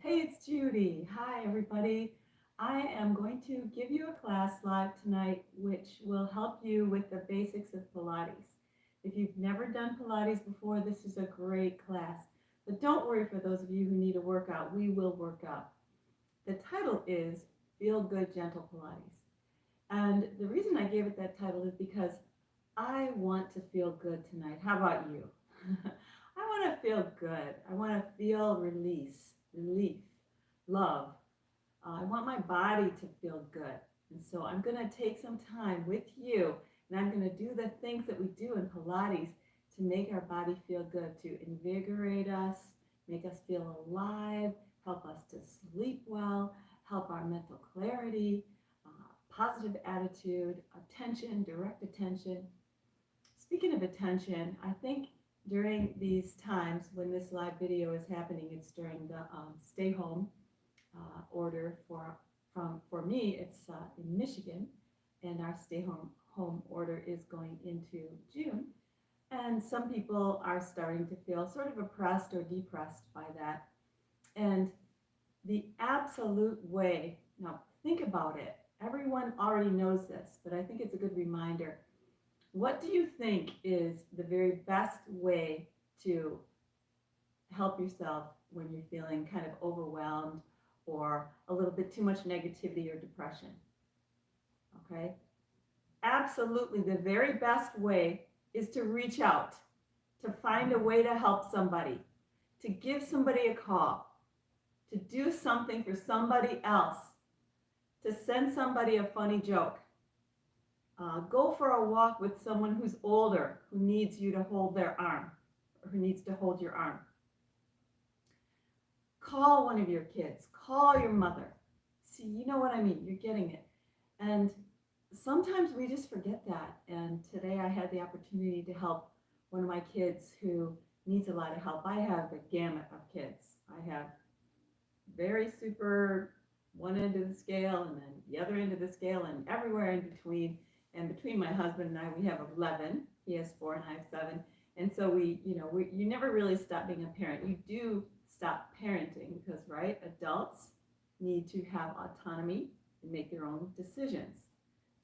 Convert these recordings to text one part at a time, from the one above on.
Hey, it's Judy. Hi, everybody. I am going to give you a class live tonight, which will help you with the basics of Pilates. If you've never done Pilates before, this is a great class. But don't worry for those of you who need a workout, we will work out. The title is Feel Good Gentle Pilates. And the reason I gave it that title is because I want to feel good tonight. How about you? I want to feel good. I want to feel relief, love. I want my body to feel good. And so I'm going to take some time with you and I'm going to do the things that we do in Pilates to make our body feel good, to invigorate us, make us feel alive, help us to sleep well, help our mental clarity, positive attitude, attention, direct attention. Speaking of attention, I think during these times when this live video is happening, it's during the stay home order for me. It's in Michigan, and our stay home order is going into June. And some people are starting to feel sort of oppressed or depressed by that. And the absolute way, now think about it. Everyone already knows this, but I think it's a good reminder. What do you think is the very best way to help yourself when you're feeling kind of overwhelmed or a little bit too much negativity or depression? Okay? Absolutely, the very best way is to reach out, to find a way to help somebody, to give somebody a call, to do something for somebody else, to send somebody a funny joke. Go for a walk with someone who's older, who needs you to hold their arm, or who needs to hold your arm. Call one of your kids, call your mother. See, you know what I mean, you're getting it. And sometimes we just forget that. And today I had the opportunity to help one of my kids who needs a lot of help. I have a gamut of kids. I have very super one end of the scale and then the other end of the scale and everywhere in between. And between my husband and I, we have 11. He has 4 and I have 7. And so you never really stop being a parent. You do stop parenting because, right, adults need to have autonomy and make their own decisions.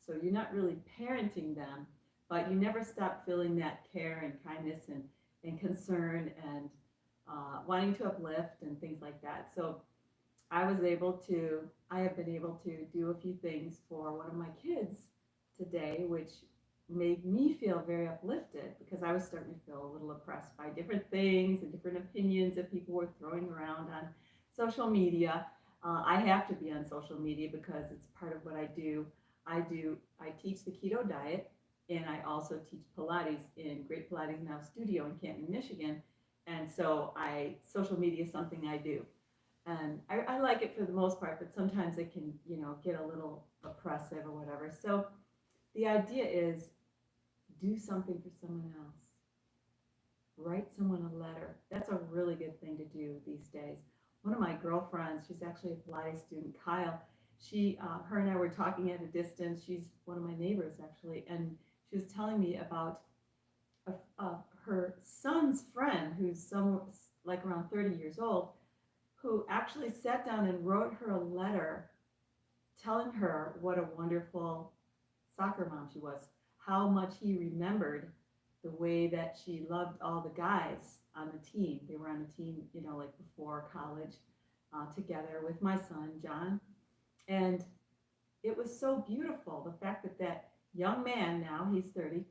So you're not really parenting them, but you never stop feeling that care and kindness and concern and wanting to uplift and things like that. So I have been able to do a few things for one of my kids today, which made me feel very uplifted because I was starting to feel a little oppressed by different things and different opinions that people were throwing around on social media. I have to be on social media because it's part of what I do. I teach the keto diet, and I also teach Pilates in Great Pilates Now Studio in Canton, Michigan. And so social media is something I do. And I like it for the most part, but sometimes it can, get a little oppressive or whatever. So the idea is do something for someone else. Write someone a letter. That's a really good thing to do these days. One of my girlfriends, she's actually a Pilates student, Kyle, her and I were talking at a distance. She's one of my neighbors, actually, and she was telling me about her son's friend, who's like around 30 years old, who actually sat down and wrote her a letter telling her what a wonderful soccer mom she was, how much he remembered the way that she loved all the guys on the team. They were on a team, like before college, together with my son, John. And it was so beautiful, the fact that young man, now he's 30,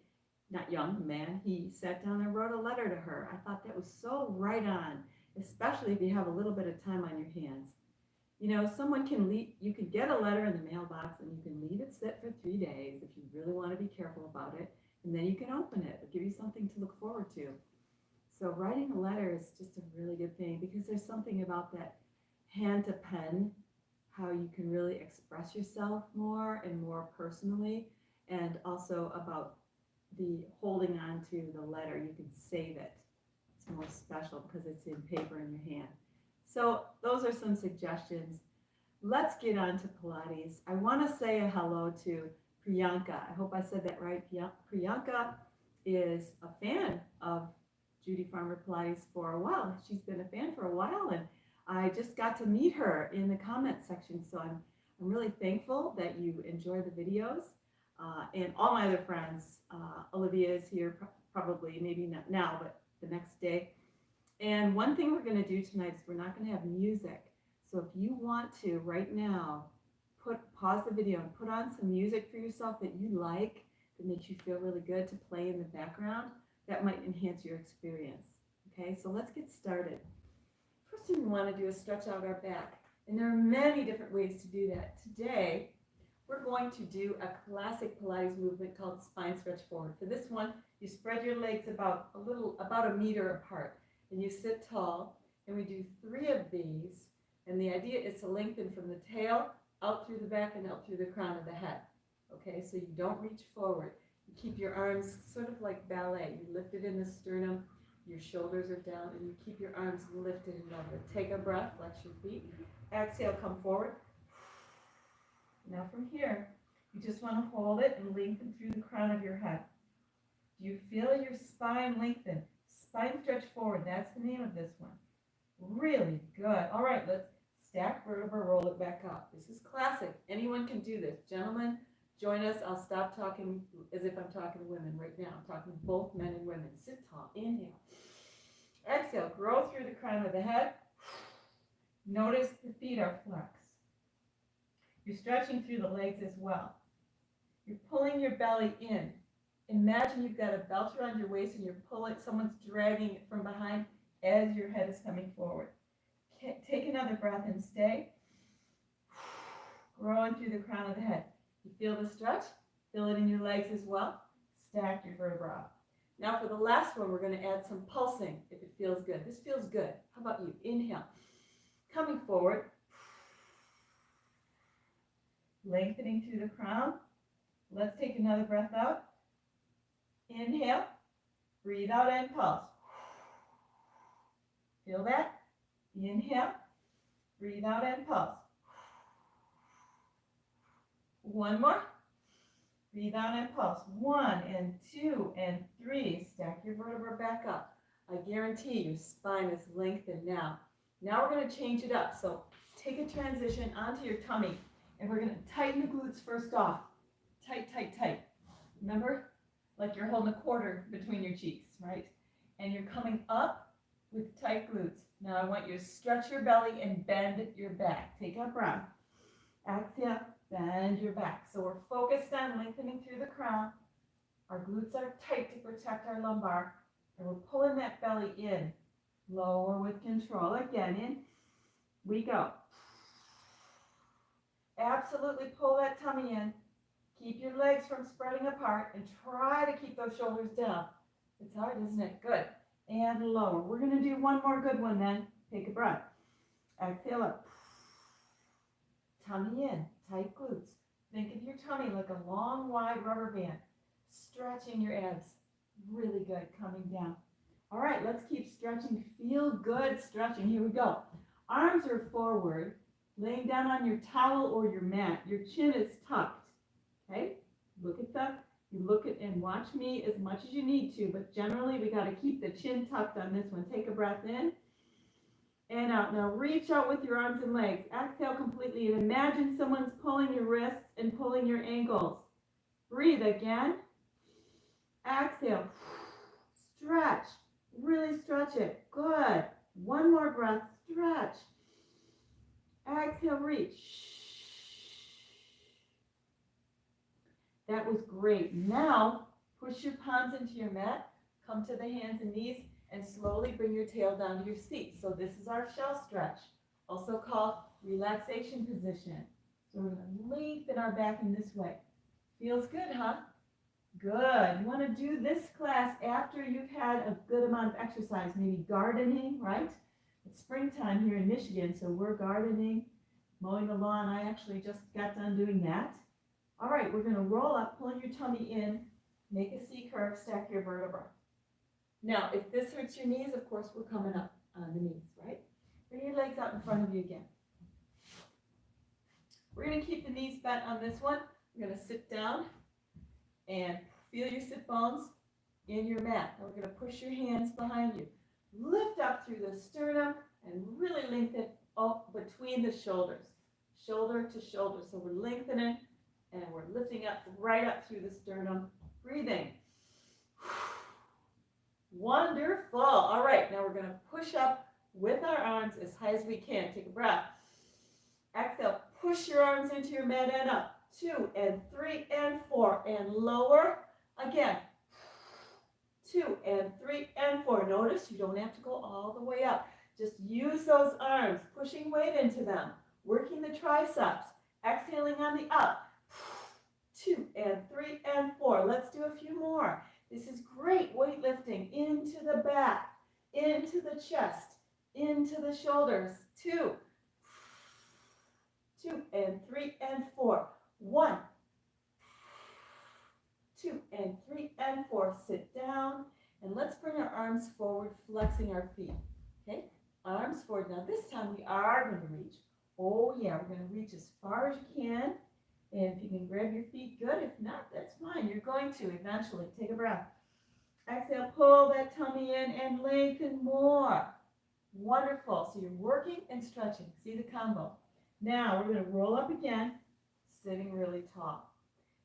not young man, he sat down and wrote a letter to her. I thought that was so right on, especially if you have a little bit of time on your hands. You could get a letter in the mailbox and you can leave it sit for 3 days if you really want to be careful about it, and then you can open it. It'll give you something to look forward to. So writing a letter is just a really good thing because there's something about that hand to pen, how you can really express yourself more and more personally, and also about the holding on to the letter. You can save it. It's more special because it's in paper in your hand. So those are some suggestions. Let's get on to Pilates. I want to say a hello to Priyanka. I hope I said that right. Priyanka is a fan of Judy Farmer Pilates for a while. She's been a fan for a while, and I just got to meet her in the comment section, so I'm really thankful that you enjoy the videos. And all my other friends, Olivia is here probably, maybe not now, but the next day. And one thing we're going to do tonight is we're not going to have music. So if you want to, right now, pause the video and put on some music for yourself that you like, that makes you feel really good to play in the background. That might enhance your experience. Okay, so let's get started. First thing we want to do is stretch out our back. And there are many different ways to do that. Today, we're going to do a classic Pilates movement called spine stretch forward. For this one, you spread your legs about a meter apart, and you sit tall, and we do 3 of these, and the idea is to lengthen from the tail out through the back and out through the crown of the head. Okay, so you don't reach forward. You keep your arms sort of like ballet. You lift it in the sternum, your shoulders are down, and you keep your arms lifted and level. Take a breath, flex your feet. Exhale, come forward. Now from here, you just want to hold it and lengthen through the crown of your head. Do you feel your spine lengthen? Spine stretch forward, that's the name of this one. Really good. All right, let's stack vertebra, roll it back up. This is classic. Anyone can do this. Gentlemen, join us. I'll stop talking as if I'm talking to women right now. I'm talking to both men and women. Sit tall. Inhale. Exhale. Grow through the crown of the head. Notice the feet are flexed. You're stretching through the legs as well. You're pulling your belly in. Imagine you've got a belt around your waist and you're pulling, someone's dragging it from behind as your head is coming forward. Take another breath and stay. Growing through the crown of the head. You feel the stretch? Feel it in your legs as well. Stack your vertebrae up. Now for the last one, we're going to add some pulsing if it feels good. This feels good. How about you? Inhale. Coming forward. Lengthening through the crown. Let's take another breath out. Inhale. Breathe out and pulse. Feel that? Inhale. Breathe out and pulse. One more. Breathe out and pulse. 1 and 2 and 3. Stack your vertebra back up. I guarantee your spine is lengthened now. Now we're going to change it up. So take a transition onto your tummy. And we're going to tighten the glutes first off. Tight, tight, tight. Remember? Like you're holding a quarter between your cheeks, right? And you're coming up with tight glutes. Now I want you to stretch your belly and bend your back. Take a breath. Exhale, bend your back. So we're focused on lengthening through the crown. Our glutes are tight to protect our lumbar. And we're pulling that belly in. Lower with control. Again, in we go. Absolutely pull that tummy in. Keep your legs from spreading apart and try to keep those shoulders down. It's hard, isn't it? Good. And lower. We're going to do one more good one then. Take a breath. Exhale up. Tummy in. Tight glutes. Think of your tummy like a long, wide rubber band. Stretching your abs. Really good. Coming down. All right, let's keep stretching. Feel good stretching. Here we go. Arms are forward. Laying down on your towel or your mat. Your chin is tucked. Okay? You look at and watch me as much as you need to, but generally we got to keep the chin tucked on this one. Take a breath in and out. Now reach out with your arms and legs. Exhale completely and imagine someone's pulling your wrists and pulling your ankles. Breathe again. Exhale. Stretch. Really stretch it. Good. One more breath. Stretch. Exhale, reach. That was great. Now, push your palms into your mat, come to the hands and knees, and slowly bring your tail down to your seat. So this is our shell stretch, also called relaxation position. So we're going to lengthen our back in this way. Feels good, huh? Good. You want to do this class after you've had a good amount of exercise, maybe gardening, right? It's springtime here in Michigan, so we're gardening, mowing the lawn. I actually just got done doing that. All right, we're going to roll up, pull your tummy in, make a C curve, stack your vertebra. Now, if this hurts your knees, of course, we're coming up on the knees, right? Bring your legs out in front of you again. We're going to keep the knees bent on this one. We're going to sit down and feel your sit bones in your mat. And we're going to push your hands behind you. Lift up through the sternum and really lengthen between the shoulders, shoulder to shoulder. So we're lengthening and we're lifting up right up through the sternum. Breathing. Wonderful. All right, now we're going to push up with our arms as high as we can. Take a breath. Exhale, push your arms into your mat and up. 2 and 3 and 4 and lower. Again. 2 and 3 and 4. Notice you don't have to go all the way up. Just use those arms, pushing weight into them, working the triceps. Exhaling on the up. 2 and 3 and 4. Let's do a few more. This is great weightlifting into the back, into the chest, into the shoulders. 2 and 3 and 4. 1, 2 and 3 and 4. Sit down and let's bring our arms forward, flexing our feet. Okay, arms forward. Now this time we are going to reach. Oh yeah, we're going to reach as far as you can. And if you can grab your feet, good. If not, that's fine. You're going to eventually. Take a breath. Exhale, pull that tummy in and lengthen more. Wonderful. So you're working and stretching. See the combo. Now we're going to roll up again, sitting really tall.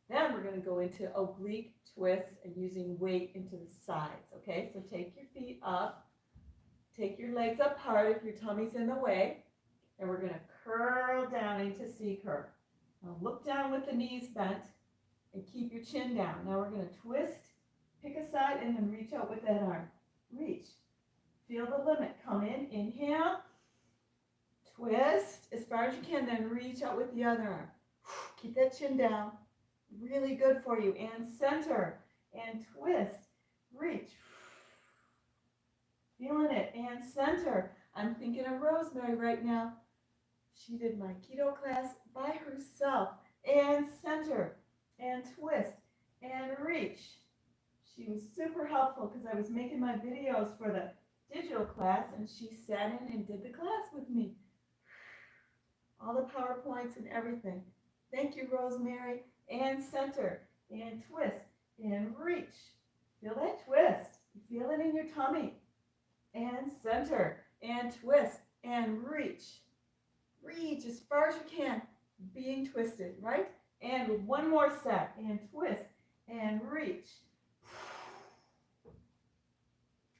Then we're going to go into oblique twists and using weight into the sides. Okay, so take your feet up. Take your legs up hard if your tummy's in the way. And we're going to curl down into C curve. Now look down with the knees bent and keep your chin down. Now we're going to twist, pick a side, and then reach out with that arm. Reach. Feel the limit. Come in, inhale, twist as far as you can, then reach out with the other arm. Keep that chin down. Really good for you. And center, and twist, reach. Feeling it, and center. I'm thinking of Rosemary right now. She did my keto class by herself. And center, and twist, and reach. She was super helpful because I was making my videos for the digital class and she sat in and did the class with me. All the PowerPoints and everything. Thank you, Rosemary. And center, and twist, and reach. Feel that twist. You feel it in your tummy. And center, and twist, and reach. Reach as far as you can, being twisted, right? And one more set, and twist, and reach.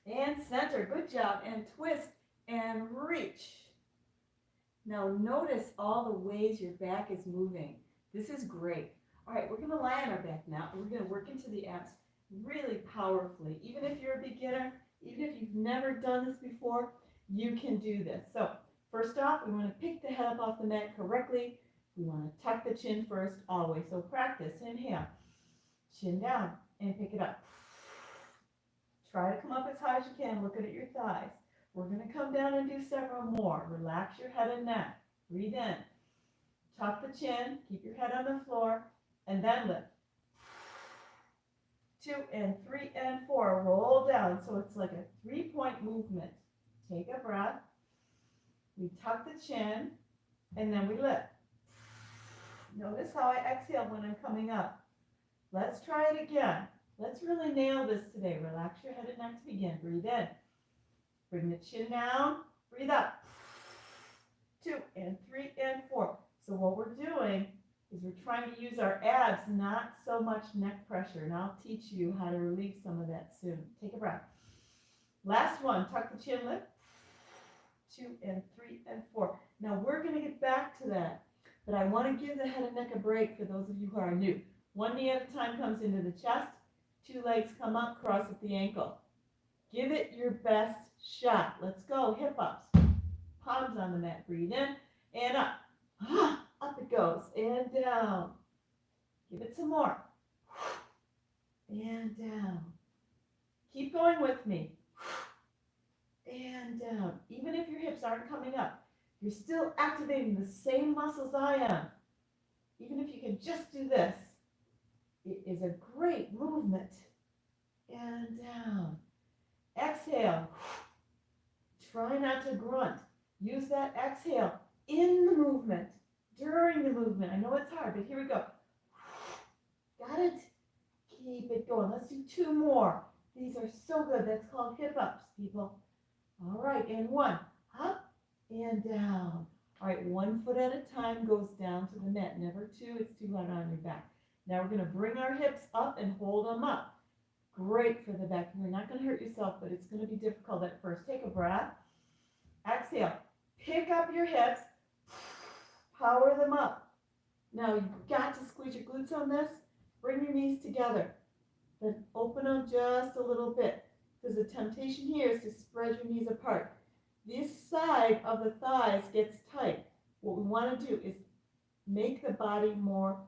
And center, good job, and twist, and reach. Now notice all the ways your back is moving. This is great. All right, we're gonna lie on our back now, and we're gonna work into the abs really powerfully. Even if you're a beginner, even if you've never done this before, you can do this. So first off, we want to pick the head up off the mat correctly. We want to tuck the chin first, always. So practice. Inhale, chin down, and pick it up. Try to come up as high as you can. Look at your thighs. We're going to come down and do several more. Relax your head and neck. Breathe in. Tuck the chin. Keep your head on the floor. And then lift. 2 and 3 and 4. Roll down. So it's like a 3-point movement. Take a breath. We tuck the chin, and then we lift. Notice how I exhale when I'm coming up. Let's try it again. Let's really nail this today. Relax your head and neck to begin. Breathe in. Bring the chin down. Breathe up. 2 and 3 and 4. So what we're doing is we're trying to use our abs, not so much neck pressure. And I'll teach you how to relieve some of that soon. Take a breath. Last one. Tuck the chin, lift. 2 and 3 and 4. Now we're going to get back to that, but I want to give the head and neck a break for those of you who are new. One knee at a time comes into the chest, 2 legs come up, cross at the ankle. Give it your best shot. Let's go. Hip ups. Palms on the mat. Breathe in and up. Up it goes and down. Give it some more. And down. Keep going with me. And down. Even if your hips aren't coming up, you're still activating the same muscles I am. Even if you can just do this, it is a great movement. And down. Exhale. Try not to grunt. Use that exhale in the movement, during the movement. I know it's hard, but here we go. Got it? Keep it going. Let's do 2 more. These are so good. That's called hip ups, people. All right, and 1, up and down. All right, 1 foot at a time goes down to the mat. Never two, it's too hard on your back. Now we're going to bring our hips up and hold them up. Great for the back. You're not going to hurt yourself, but it's going to be difficult at first. Take a breath. Exhale. Pick up your hips. Power them up. Now you've got to squeeze your glutes on this. Bring your knees together. Then open them just a little bit, because the temptation here is to spread your knees apart. This side of the thighs gets tight. What we want to do is make the body more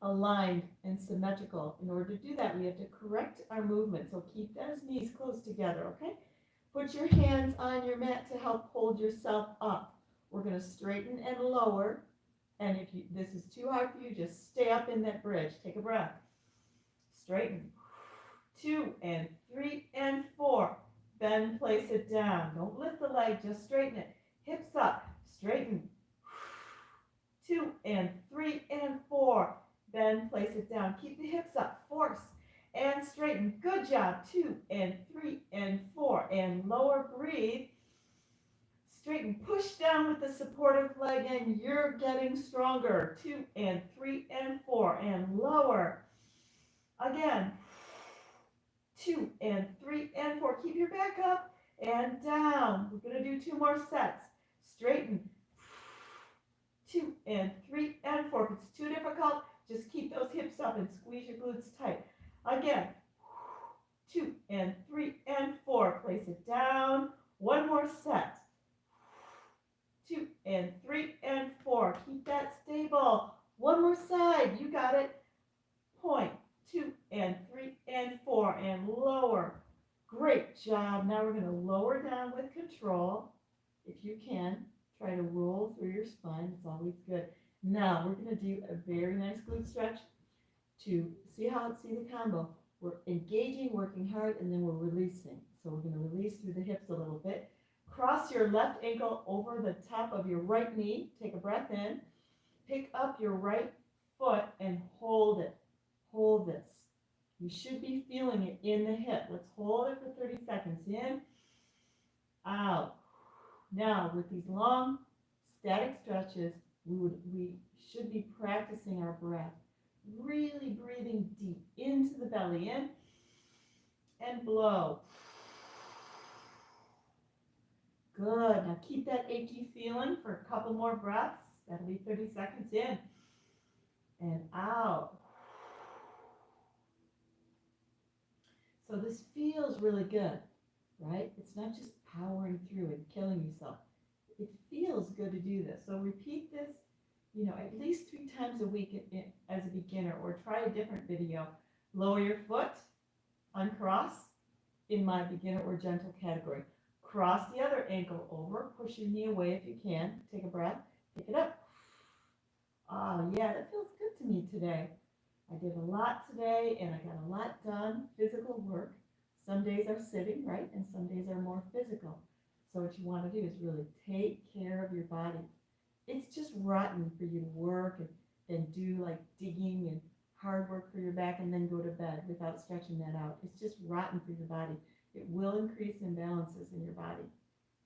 aligned and symmetrical. In order to do that, we have to correct our movement. So keep those knees close together, okay? Put your hands on your mat to help hold yourself up. We're going to straighten and lower. And if this is too hard for you, just stay up in that bridge. Take a breath. Straighten. 2 and 3 and 4. Bend, place it down. Don't lift the leg, just straighten it. Hips up. Straighten. 2 and 3 and 4. Bend, place it down. Keep the hips up. Force and straighten. Good job. 2 and 3 and 4. And lower. Breathe. Straighten. Push down with the supportive leg and you're getting stronger. 2 and 3 and 4. And lower. Again. 2 and 3 and 4. Keep your back up and down. We're going to do 2 more sets. Straighten. 2 and 3 and 4. If it's too difficult, just keep those hips up and squeeze your glutes tight. Again. 2 and 3 and 4. Place it down. 1 more set. 2 and 3 and 4. Keep that stable. 1 more side. You got it. Point. 2 and 3 and 4. And lower. Great job. Now we're going to lower down with control. If you can, try to roll through your spine. It's always good. Now we're going to do a very nice glute stretch to see the combo. We're engaging, working hard, and then we're releasing. So we're going to release through the hips a little bit. Cross your left ankle over the top of your right knee. Take a breath in. Pick up your right foot and hold it. Hold this. You should be feeling it in the hip. Let's hold it for 30 seconds. In, out. Now, with these long static stretches, we should be practicing our breath. Really breathing deep into the belly. In and blow. Good. Now keep that achy feeling for a couple more breaths. That'll be 30 seconds. In and out. So this feels really good, right? It's not just powering through and killing yourself. It feels good to do this. So repeat this, at least 3 times a week as a beginner, or try a different video. Lower your foot, uncross in my beginner or gentle category. Cross the other ankle over, push your knee away if you can. Take a breath, pick it up. Oh yeah, that feels good to me today. I did a lot today and I got a lot done, physical work. Some days are sitting, right? And some days are more physical. So what you want to do is really take care of your body. It's just rotten for you to work and do like digging and hard work for your back and then go to bed without stretching that out. It's just rotten for your body. It will increase imbalances in your body.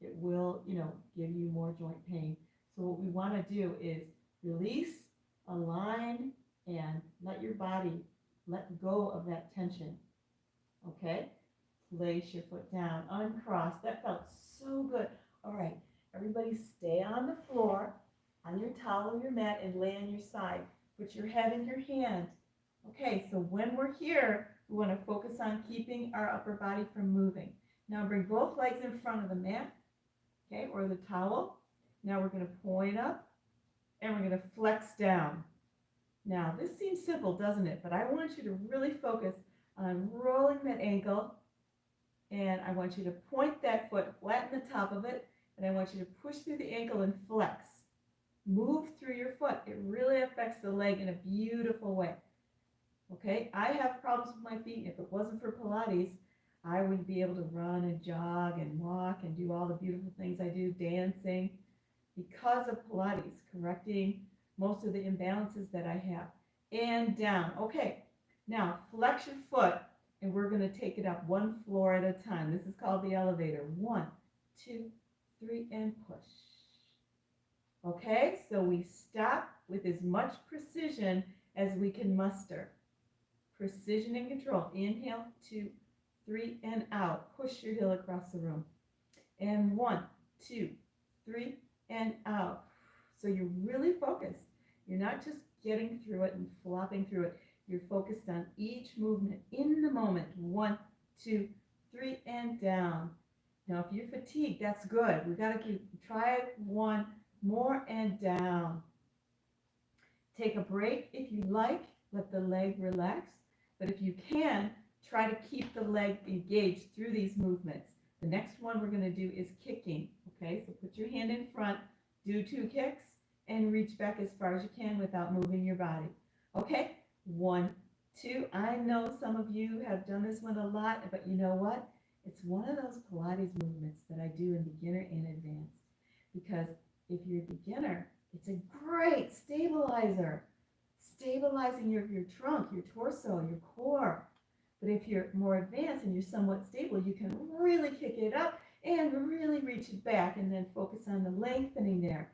It will, give you more joint pain. So what we want to do is release, align, and let your body let go of that tension. Okay? Place your foot down, uncross. That felt so good. All right, everybody stay on the floor, on your towel or your mat, and lay on your side. Put your head in your hand. Okay, so when we're here, we want to focus on keeping our upper body from moving. Now bring both legs in front of the mat, okay, or the towel. Now we're going to point up, and we're going to flex down. Now, this seems simple, doesn't it? But I want you to really focus on rolling that ankle, and I want you to point that foot, flatten the top of it, and I want you to push through the ankle and flex. Move through your foot. It really affects the leg in a beautiful way. Okay, I have problems with my feet. If it wasn't for Pilates, I would be able to run and jog and walk and do all the beautiful things I do, dancing, because of Pilates, correcting most of the imbalances that I have. And down. Okay, now flex your foot, and we're going to take it up 1 floor at a time. This is called the elevator. 1, 2, 3, and push. Okay, so we stop with as much precision as we can muster. Precision and control. Inhale, 2, 3, and out. Push your heel across the room. And 1, 2, 3, and out. So you're really focused. You're not just getting through it and flopping through it. You're focused on each movement in the moment. 1, 2, 3, and down. Now, if you're fatigued, that's good. We've got to try it 1 more and down. Take a break if you like. Let the leg relax. But if you can, try to keep the leg engaged through these movements. The next one we're going to do is kicking. Okay, so put your hand in front, do 2 kicks, and reach back as far as you can without moving your body. Okay, 1, 2. I know some of you have done this one a lot, but you know what? It's one of those Pilates movements that I do in beginner and advanced. Because if you're a beginner, it's a great stabilizer. Stabilizing your trunk, your torso, your core. But if you're more advanced and you're somewhat stable, you can really kick it up and really reach it back and then focus on the lengthening there.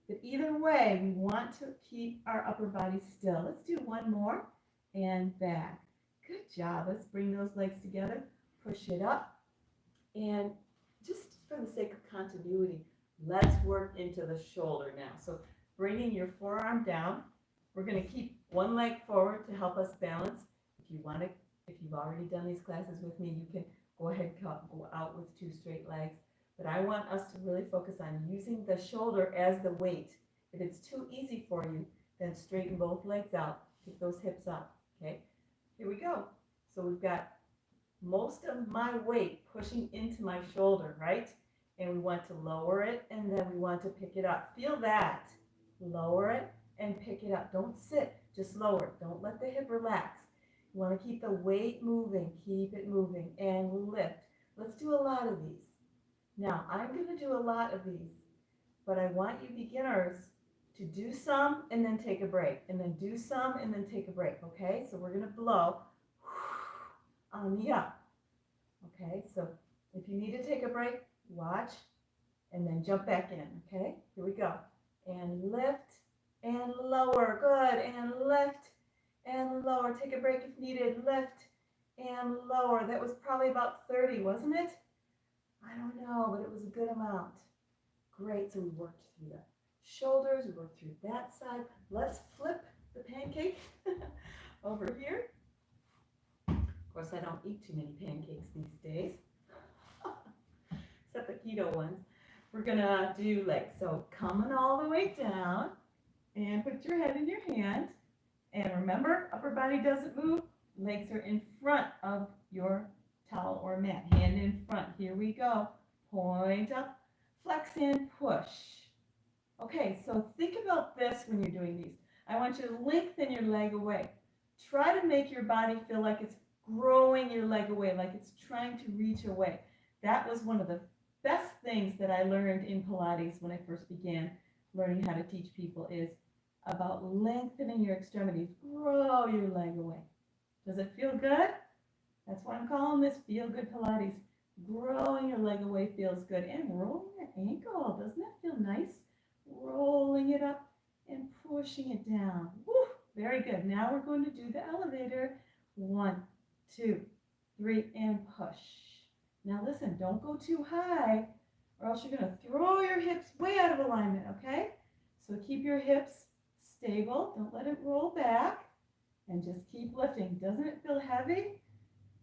But either way, we want to keep our upper body still. Let's do 1 more and back. Good job. Let's bring those legs together. Push it up. And just for the sake of continuity, let's work into the shoulder now. So bringing your forearm down. We're going to keep one leg forward to help us balance. If you've already done these classes with me, you can go ahead and go out with 2 straight legs. But I want us to really focus on using the shoulder as the weight. If it's too easy for you, then straighten both legs out. Keep those hips up. Okay, here we go. So we've got most of my weight pushing into my shoulder, right? And we want to lower it, and then we want to pick it up. Feel that. Lower it and pick it up. Don't sit, just lower it. Don't let the hip relax. You want to keep the weight moving. Keep it moving and lift. Let's do a lot of these. Now, I'm going to do a lot of these, but I want you beginners to do some and then take a break, and then do some and then take a break, okay? So we're going to blow on the up, okay? So if you need to take a break, watch, and then jump back in, okay? Here we go. And lift and lower. Good. And lift and lower. Take a break if needed. Lift and lower. That was probably about 30, wasn't it? I don't know, but it was a good amount. Great. So we worked through the shoulders. We worked through that side. Let's flip the pancake over here. Of course, I don't eat too many pancakes these days, except the keto ones. We're going to do legs. So coming all the way down, and put your head in your hand. And remember, upper body doesn't move. Legs are in front of your towel or mat. Hand in front. Here we go. Point up, flex and push. Okay, so think about this when you're doing these. I want you to lengthen your leg away. Try to make your body feel like it's growing your leg away, like it's trying to reach away. That was one of the best things that I learned in Pilates when I first began learning how to teach people, is about lengthening your extremities. Grow your leg away. Does it feel good? That's why I'm calling this Feel Good Pilates. Growing your leg away feels good. And rolling your ankle. Doesn't that feel nice? Rolling it up and pushing it down. Woo! Very good. Now we're going to do the elevator. 1, 2, 3, and push. Now listen, don't go too high, or else you're going to throw your hips way out of alignment, okay? So keep your hips stable. Don't let it roll back. And just keep lifting. Doesn't it feel heavy?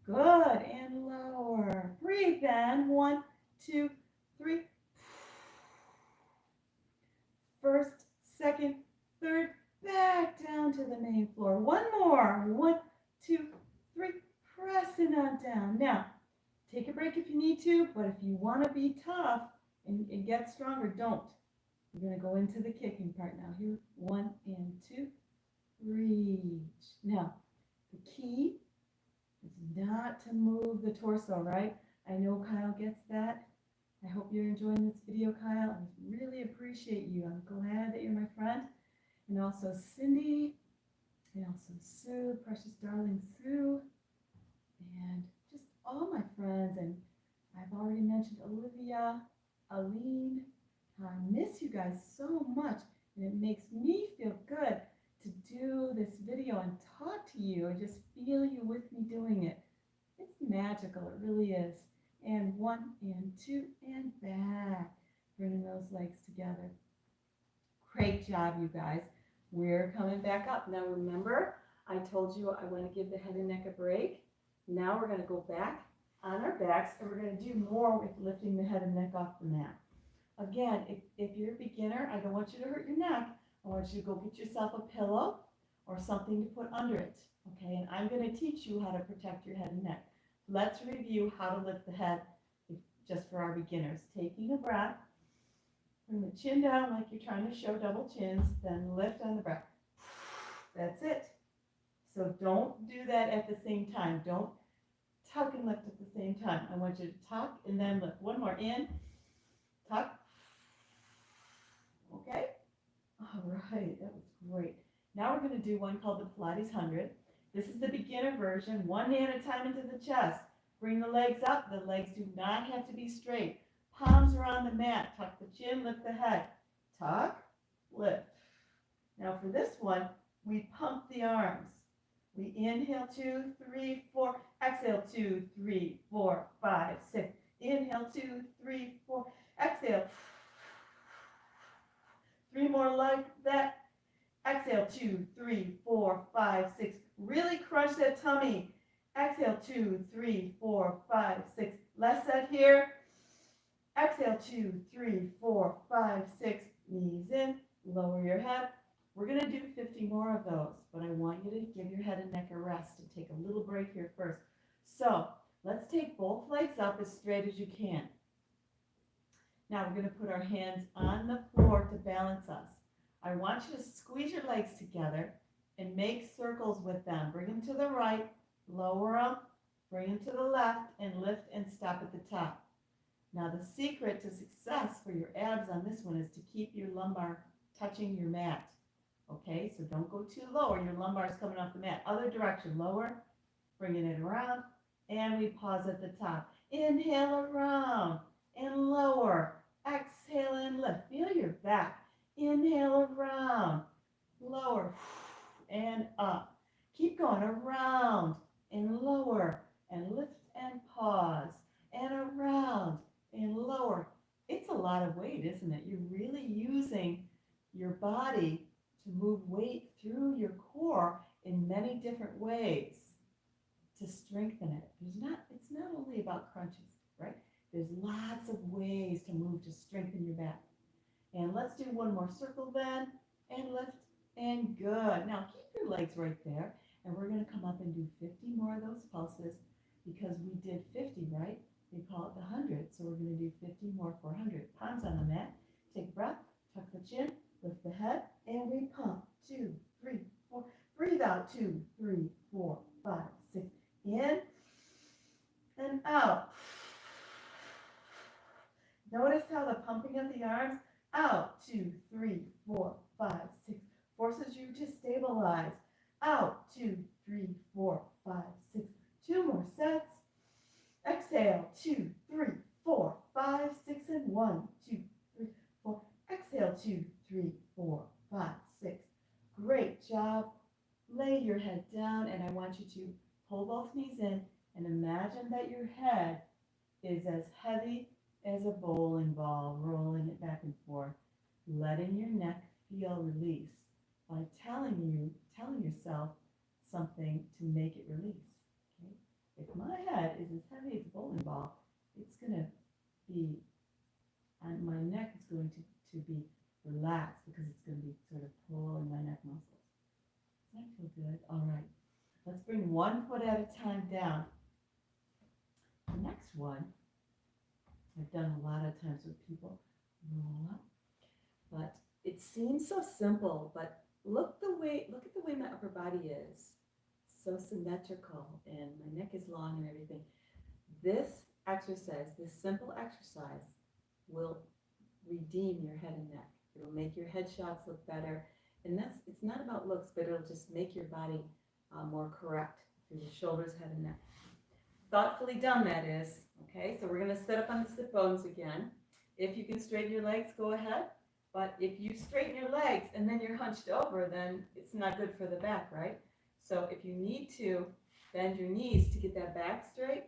Good. And lower. Breathe then. 1, 2, 3. First, second, third, back down to the main floor. One more. 1, 2, 3. Pressing on down. Now, take a break if you need to, but if you want to be tough and get stronger, don't. We're going to go into the kicking part now. Here, 1 and 2. Reach. Now, the key is not to move the torso, right? I know Kyle gets that. I hope you're enjoying this video, Kyle. I really appreciate you. I'm glad that you're my friend. And also Cindy, and also Sue, precious darling Sue, and just all my friends. And I've already mentioned Olivia, Aline. I miss you guys so much, and it makes me feel good to do this video and talk to you and just feel you with me doing it. It's magical, it really is. And 1 and 2 and back. Bringing those legs together. Great job, you guys. We're coming back up. Now remember, I told you I want to give the head and neck a break. Now we're going to go back on our backs, and we're going to do more with lifting the head and neck off the mat. Again, if you're a beginner, I don't want you to hurt your neck. I want you to go get yourself a pillow or something to put under it. Okay, and I'm going to teach you how to protect your head and neck. Let's review how to lift the head just for our beginners. Taking a breath. Bring the chin down like you're trying to show double chins, then lift on the breath. That's it. So don't do that at the same time. Don't tuck and lift at the same time. I want you to tuck and then lift. One more, in, tuck. Okay? All right, that was great. Now we're going to do one called the Pilates 100. This is the beginner version, 1 knee at a time into the chest. Bring the legs up. The legs do not have to be straight. Palms are on the mat. Tuck the chin, lift the head. Tuck, lift. Now for this one, we pump the arms. We inhale 2, 3, 4. Exhale 2, 3, 4, 5, 6. Inhale 2, 3, 4. Exhale. 3 more like that. Exhale 2, 3, 4, 5, 6. Really crunch that tummy. Exhale 2, 3, 4, 5, 6. Less set here. Exhale 2, 3, 4, 5, 6. Knees in. Lower your head. We're going to do 50 more of those, but I want you to give your head and neck a rest and take a little break here first. So let's take both legs up as straight as you can. Now we're going to put our hands on the floor to balance us. I want you to squeeze your legs together and make circles with them. Bring them to the right, lower them, bring them to the left, and lift and stop at the top. Now the secret to success for your abs on this one is to keep your lumbar touching your mat. Okay, so don't go too low or your lumbar is coming off the mat. Other direction, lower, bringing it around, and we pause at the top. Inhale around and lower. Exhale and lift. Feel your back. Inhale around, lower, and up. Keep going around and lower, and lift and pause, and around and lower. It's a lot of weight, isn't it? You're really using your body to move weight through your core in many different ways to strengthen it. It's not only about crunches, right? There's lots of ways to move to strengthen your back. And let's do one more circle then, and lift, and good. Now keep your legs right there, and we're going to come up and do 50 more of those pulses because we did 50, right? We call it the 100, so we're going to do 50 more for 100. Palms on the mat. Take a breath, tuck the chin, lift the head, and we pump. 2, 3, 4. Breathe out. 2, 3, 4, 5, 6. In and out. Notice how the pumping of the arms out. 2, 3, 4, 5, 6. Forces you to stabilize. Out. 2, 3, 4, 5, 6. 2 more sets. Exhale. 2, 3, 4, 5, 6, and 1, 2, 3, 4. Exhale. 2, 3, 4, 5, 6. Great job. Lay your head down, and I want you to pull both knees in and imagine that your head is as heavy as a bowling ball, rolling it back and forth, letting your neck feel release by telling yourself something to make it release. Okay? If my head is as heavy as a bowling ball, it's going to be, and my neck is going to be relaxed because it's going to be sort of pulling my neck muscles. Does that feel good? All right. Let's bring one foot at a time down. The next one, I've done a lot of times with people roll up, but it seems so simple, but look at the way my upper body is. So symmetrical, and my neck is long and everything. This exercise, this simple exercise, will redeem your head and neck. It will make your headshots look better, and it's not about looks, but it'll just make your body more correct through the shoulders, head, and neck. Thoughtfully done, that is. Okay, so we're going to sit up on the sit bones again. If you can straighten your legs, go ahead. But if you straighten your legs and then you're hunched over, then it's not good for the back, right? So if you need to bend your knees to get that back straight,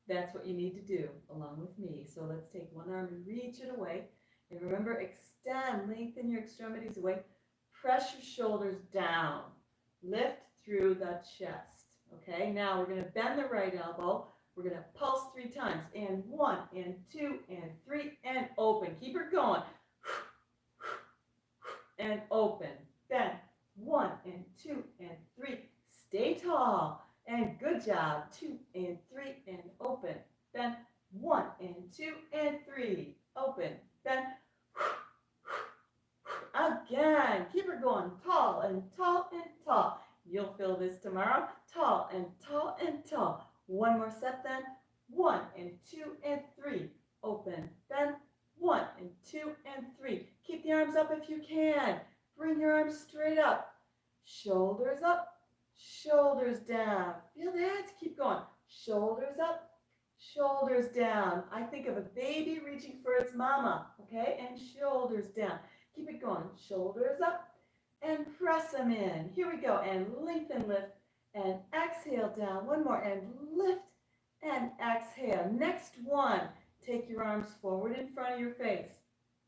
that's what you need to do along with me. So let's take one arm and reach it away. And remember, extend, lengthen your extremities away. Press your shoulders down. Lift through the chest. Okay, now we're going to bend the right elbow. We're going to pulse 3 times. And 1, and 2, and 3, and open. Keep her going. And open. Bend. 1, and 2, and 3. Stay tall. And good job. 2, and 3, and open. Bend. 1, and 2, and 3. Open. Bend. Again. Keep her going. Tall and tall and tall. You'll feel this tomorrow. Tall and tall and tall. One more set then. 1, and 2, and 3. Open. Bend. 1, and 2, and 3. Keep the arms up if you can. Bring your arms straight up. Shoulders up. Shoulders down. Feel that? Keep going. Shoulders up. Shoulders down. I think of a baby reaching for its mama. Okay? And shoulders down. Keep it going. Shoulders up. And press them in. Here we go. And lengthen, lift. And exhale down. One more. And lift. And exhale. Next one. Take your arms forward in front of your face.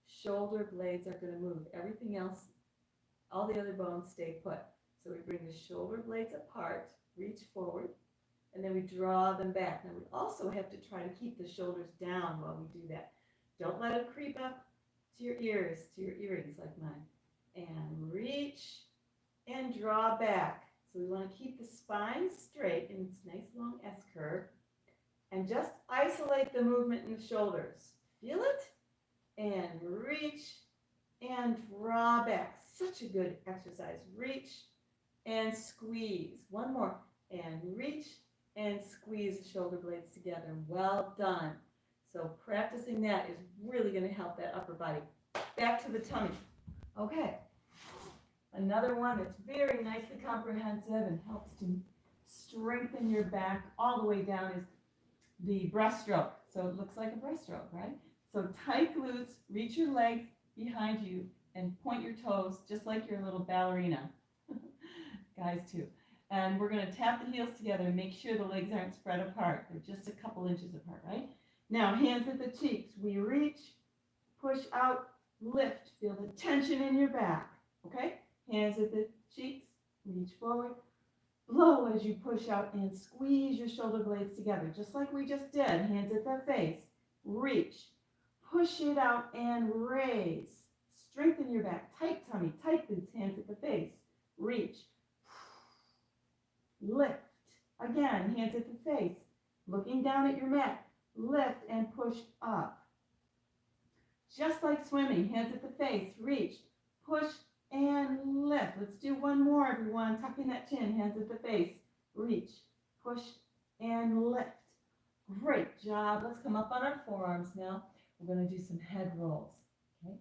Shoulder blades are going to move. Everything else, all the other bones stay put. So we bring the shoulder blades apart, reach forward, and then we draw them back. Now we also have to try to keep the shoulders down while we do that. Don't let them creep up to your ears, to your earrings like mine. And reach and draw back. So we want to keep the spine straight in its nice long S-curve. And just isolate the movement in the shoulders. Feel it? And reach and draw back. Such a good exercise. Reach and squeeze. One more. And reach and squeeze the shoulder blades together. Well done. So practicing that is really going to help that upper body. Back to the tummy. Okay. Another one that's very nicely comprehensive and helps to strengthen your back all the way down is the breaststroke. So it looks like a breaststroke, right? So tight glutes, reach your legs behind you and point your toes just like you're a little ballerina. Guys too. And we're going to tap the heels together and make sure the legs aren't spread apart. They're just a couple inches apart, right? Now, hands at the cheeks. We reach, push out, lift. Feel the tension in your back, okay? Hands at the cheeks, reach forward. Blow as you push out and squeeze your shoulder blades together, just like we just did. Hands at the face. Reach. Push it out and raise. Strengthen your back. Tight tummy. Tight glutes. Hands at the face. Reach. Lift. Again, hands at the face. Looking down at your mat. Lift and push up. Just like swimming. Hands at the face. Reach. Push and lift. Let's do one more, everyone. Tuck in that chin, hands at the face. Reach, push, and lift. Great job. Let's come up on our forearms now. We're going to do some head rolls. Okay.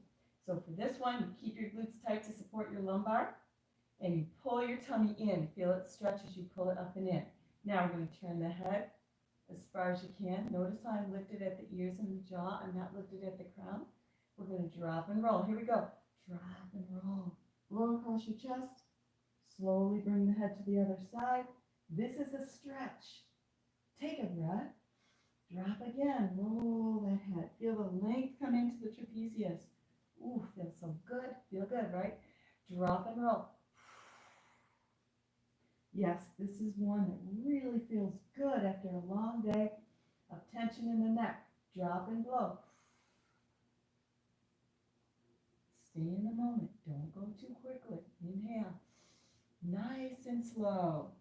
So for this one, you keep your glutes tight to support your lumbar, and you pull your tummy in. Feel it stretch as you pull it up and in. Now we're going to turn the head as far as you can. Notice how I'm lifted at the ears and the jaw. I'm not lifted at the crown. We're going to drop and roll. Here we go. Drop and roll. Roll across your chest. Slowly bring the head to the other side. This is a stretch. Take a breath. Drop again. Roll that head. Feel the length come into the trapezius. Ooh, feels so good. Feel good, right? Drop and roll. Yes, this is one that really feels good after a long day of tension in the neck. Drop and blow. Stay in the moment. Don't go too quickly. Inhale. Nice and slow.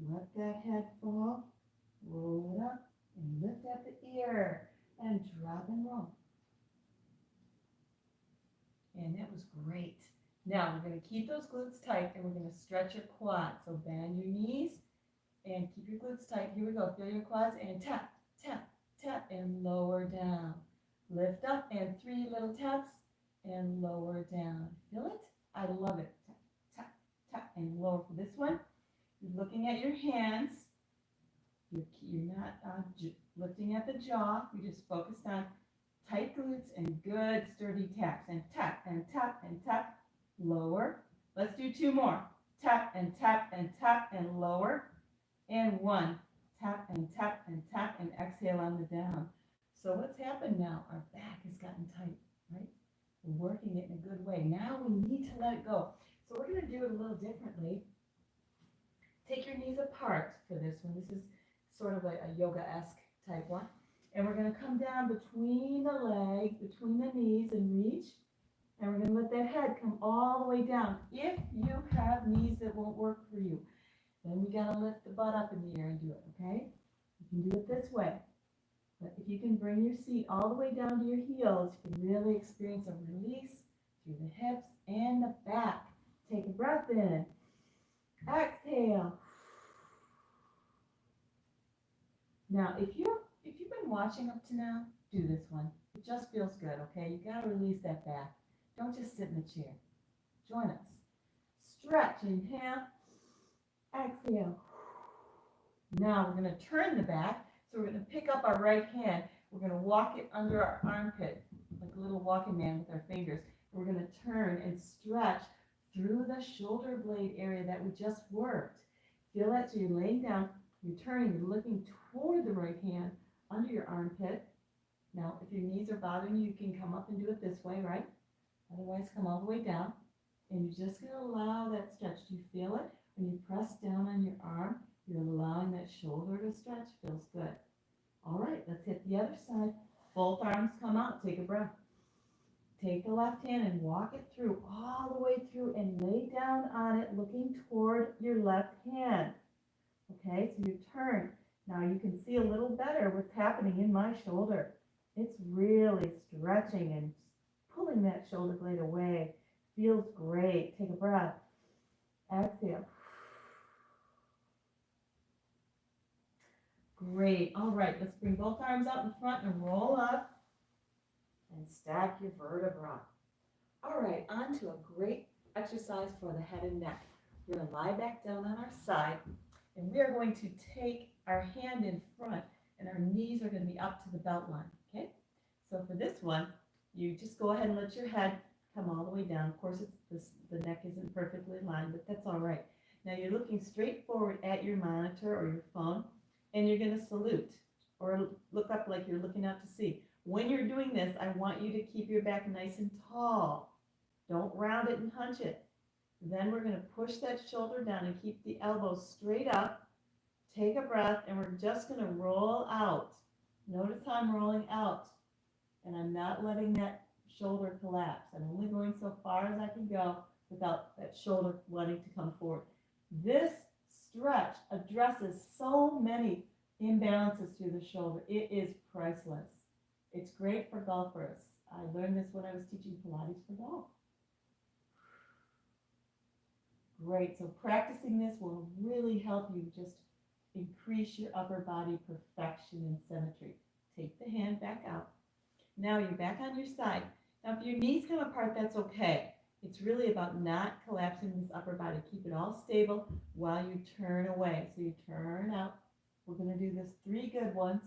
Let that head fall. Roll it up and lift at the ear. And drop and roll. And that was great. Now we're going to keep those glutes tight and we're going to stretch your quads. So bend your knees and keep your glutes tight. Here we go. Feel your quads and tap, tap, tap, and lower down. Lift up and 3 little taps. And lower down. Feel it? I love it. Tap, tap, tap, and lower. For this one, you're looking at your hands. You're not lifting at the jaw. You just focused on tight glutes and good sturdy taps. And tap and tap and tap. Lower. Let's do 2 more. Tap and tap and tap and lower. And 1. Tap and tap and tap and exhale on the down. So what's happened now? Our back has gotten tight, right? We're working it in a good way. Now we need to let it go. So we're going to do it a little differently. Take your knees apart for this one. This is sort of a yoga-esque type one. And we're going to come down between the legs, between the knees and reach. And we're going to let that head come all the way down. If you have knees that won't work for you, then we got to lift the butt up in the air and do it, okay? You can do it this way. But if you can bring your seat all the way down to your heels, you can really experience a release through the hips and the back. Take a breath in. Exhale. Now, if you've been watching up to now, do this one. It just feels good, okay? You got to release that back. Don't just sit in the chair. Join us. Stretch. Inhale. Exhale. Now we're going to turn the back. So we're going to pick up our right hand. We're going to walk it under our armpit, like a little walking man with our fingers. We're going to turn and stretch through the shoulder blade area that we just worked. Feel that? So you're laying down, you're turning, you're looking toward the right hand under your armpit. Now, if your knees are bothering you, you can come up and do it this way, right? Otherwise, come all the way down. And you're just going to allow that stretch. Do you feel it? When you press down on your arm, you're allowing that shoulder to stretch. Feels good. All right, let's hit the other side. Both arms come out. Take a breath. Take the left hand and walk it through, all the way through, and lay down on it, looking toward your left hand. Okay, so you turn. Now you can see a little better what's happening in my shoulder. It's really stretching and pulling that shoulder blade away. Feels great. Take a breath. Exhale. Great. All right, let's bring both arms out in front and roll up and stack your vertebra. All right, on to a great exercise for the head and neck. We're going to lie back down on our side, and we are going to take our hand in front, and our knees are going to be up to the belt line, okay? So for this one, you just go ahead and let your head come all the way down. Of course, the neck isn't perfectly aligned, but that's all right. Now you're looking straight forward at your monitor or your phone, and you're going to salute or look up like you're looking out to sea. When you're doing this, I want you to keep your back nice and tall. Don't round it and hunch it. Then we're going to push that shoulder down and keep the elbows straight up. Take a breath, and we're just going to roll out. Notice how I'm rolling out, and I'm not letting that shoulder collapse. I'm only going so far as I can go without that shoulder wanting to come forward. This stretch addresses so many imbalances through the shoulder. It is priceless. It's great for golfers. I learned this when I was teaching Pilates for golf. Great. So practicing this will really help you just increase your upper body perfection and symmetry. Take the hand back out. Now you're back on your side. Now if your knees come apart, that's okay. It's really about not collapsing this upper body. Keep it all stable while you turn away. So you turn out. We're going to do this 3 good ones.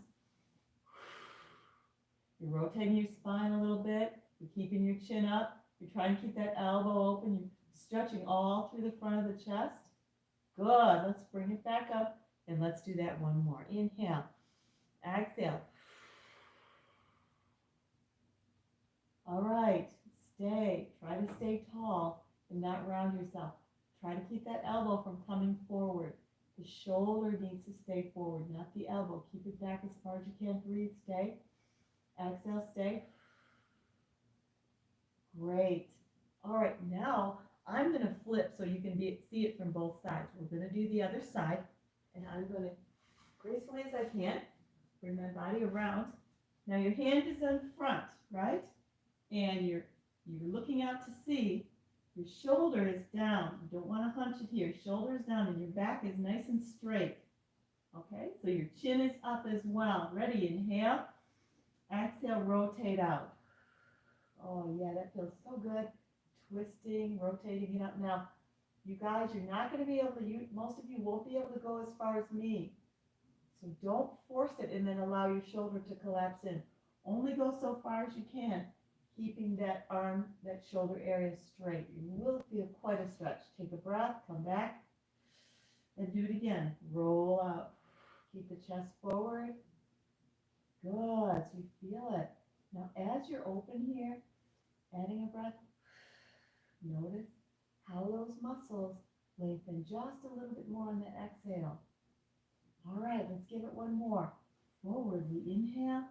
You're rotating your spine a little bit. You're keeping your chin up. You're trying to keep that elbow open. You're stretching all through the front of the chest. Good. Let's bring it back up, and let's do that one more. Inhale. Exhale. All right. Stay. Try to stay tall and not round yourself. Try to keep that elbow from coming forward. The shoulder needs to stay forward, not the elbow. Keep it back as far as you can. Breathe. Stay. Exhale. Stay. Great. All right. Now I'm going to flip so you can see it from both sides. We're going to do the other side, and I'm going to, gracefully as I can, bring my body around. Now your hand is in front, right? And you're looking out to sea. Your shoulder is down. You don't want to hunch it here. Shoulder is down, and your back is nice and straight. Okay, so your chin is up as well. Ready? Inhale. Exhale, rotate out. Oh, yeah, that feels so good. Twisting, rotating it up. Now, you guys, you're not going to be able to, most of you won't be able to go as far as me. So don't force it and then allow your shoulder to collapse in. Only go so far as you can, keeping that arm, that shoulder area straight. You will feel quite a stretch. Take a breath, come back, and do it again. Roll out. Keep the chest forward. Good, so you feel it. Now as you're open here, adding a breath, notice how those muscles lengthen just a little bit more on the exhale. All right, let's give it one more. Forward, we inhale.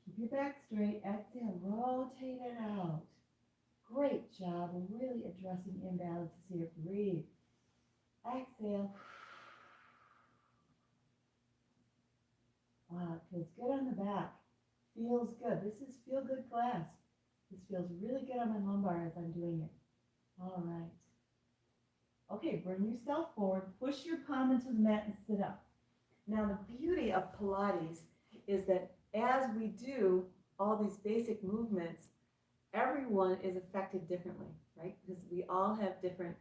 Keep your back straight. Exhale, rotate it out. Great job. We're really addressing imbalances here. Breathe. Exhale. Wow, it feels good on the back. Feels good. This is feel good class. This feels really good on my lumbar as I'm doing it. All right. Okay, bring yourself forward. Push your palm into the mat and sit up. Now, the beauty of Pilates is that as we do all these basic movements, everyone is affected differently, right? Because we all have different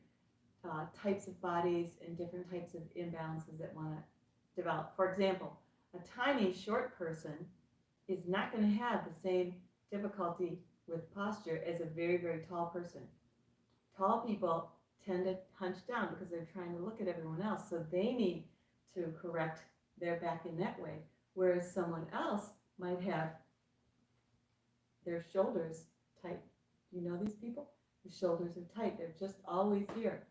types of bodies and different types of imbalances that want to develop. For example, a tiny, short person is not going to have the same difficulty with posture as a very, very tall person. Tall people tend to hunch down because they're trying to look at everyone else, so they need to correct their back in that way, whereas someone else might have their shoulders tight. Do you know these people? The shoulders are tight. They're just always here.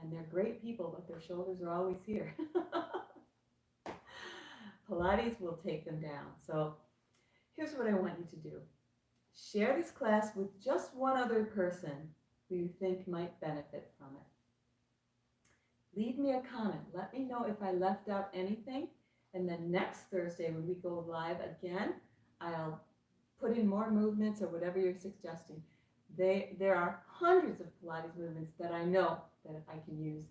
And they're great people, but their shoulders are always here. Pilates will take them down. So here's what I want you to do. Share this class with just one other person who you think might benefit from it. Leave me a comment. Let me know if I left out anything. And then next Thursday when we go live again, I'll put in more movements or whatever you're suggesting. There are hundreds of Pilates movements that I know that I can use,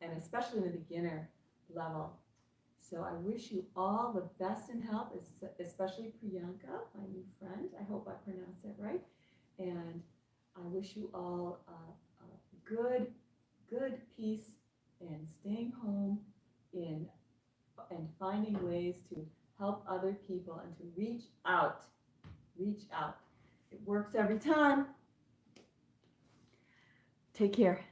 and especially in the beginner level. So I wish you all the best in health, especially Priyanka, my new friend. I hope I pronounced that right. And I wish you all a good peace and staying home and finding ways to help other people and to reach out. Reach out. It works every time. Take care.